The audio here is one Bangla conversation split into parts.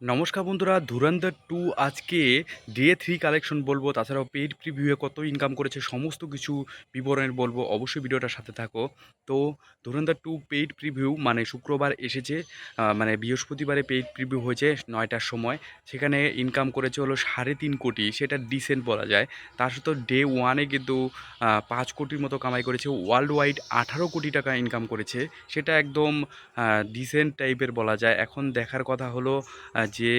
নমস্কার বন্ধুরা, ধুরন্ধর টু আজকে ডে 3 কালেকশন বলবো, তাছাড়াও পেইড প্রিভিউয়ে কত ইনকাম করেছে সমস্ত কিছু বিবরণ বলবো। অবশ্যই ভিডিওটার সাথে থাকো। তো ধুরন্ধর টু পেইড প্রিভিউ মানে শুক্রবার এসেছে, মানে বৃহস্পতিবারে পেইড প্রিভিউ হয়েছে 9টার সময়। সেখানে ইনকাম করেছে হলো 3.5 কোটি, সেটা ডিসেন্ট বলা যায়। তার সাথে ডে ওয়ানে কিন্তু 5 কোটির মতো কামাই করেছে, ওয়ার্ল্ড ওয়াইড 18 কোটি টাকা ইনকাম করেছে। সেটা একদম ডিসেন্ট টাইপের বলা যায়। এখন দেখার কথা হলো যে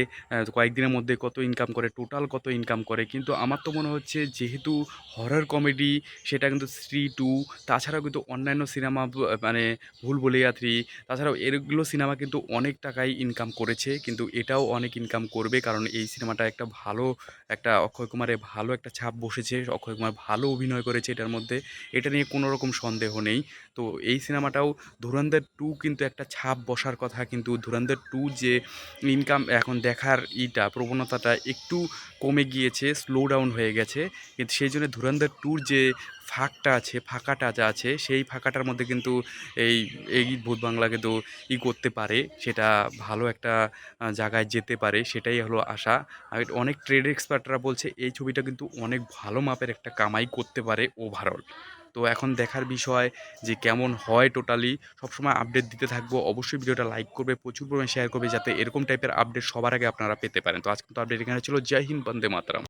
কয়েকদিনের মধ্যে কত ইনকাম করে, টোটাল কত ইনকাম করে। কিন্তু আমার তো মনে হচ্ছে যেহেতু হরর কমেডি, সেটা কিন্তু স্ত্রী টু, তাছাড়াও কিন্তু অন্যান্য সিনেমা মানে ভুল ভুলাইয়া থ্রি, তাছাড়াও এগুলো সিনেমা কিন্তু অনেক টাকাই ইনকাম করেছে, কিন্তু এটাও অনেক ইনকাম করবে। কারণ এই সিনেমাটা একটা ভালো, একটা অক্ষয় কুমারের ভালো একটা ছাপ বসেছে, অক্ষয় কুমার ভালো অভিনয় করেছে এটার মধ্যে, এটা নিয়ে কোনো রকম সন্দেহ নেই। তো এই সিনেমাটাও ধুরন্ধর টু কিন্তু একটা ছাপ বসার কথা, কিন্তু ধুরন্ধর টু যে ইনকাম এখন দেখার প্রবণতাটা একটু কমে গিয়েছে, স্লো ডাউন হয়ে গেছে। কিন্তু সেই জন্য ধুরন্ধর টুর যে ফাঁকাটা যা আছে, সেই ফাঁকাটার মধ্যে কিন্তু এই এই ভূত বাংলা কিন্তু করতে পারে, সেটা ভালো একটা জায়গায় যেতে পারে, সেটাই হলো আশা। আর অনেক ট্রেড এক্সপার্টরা বলছে এই ছবিটা কিন্তু অনেক ভালো মাপের একটা কামাই করতে পারে ওভারঅল। তো এখন দেখার বিষয় যে কেমন হয়। টোটালি সবসময় আপডেট দিতে থাকবো। অবশ্যই ভিডিওটা লাইক করবে, প্রচুর পরিমাণে শেয়ার করবে, যাতে এরকম টাইপের আপডেট সবার আগে আপনারা পেতে পারেন। তো আজকে তো আপডেট এখানে ছিল। জয় হিন্দ, বন্দে মাতরম।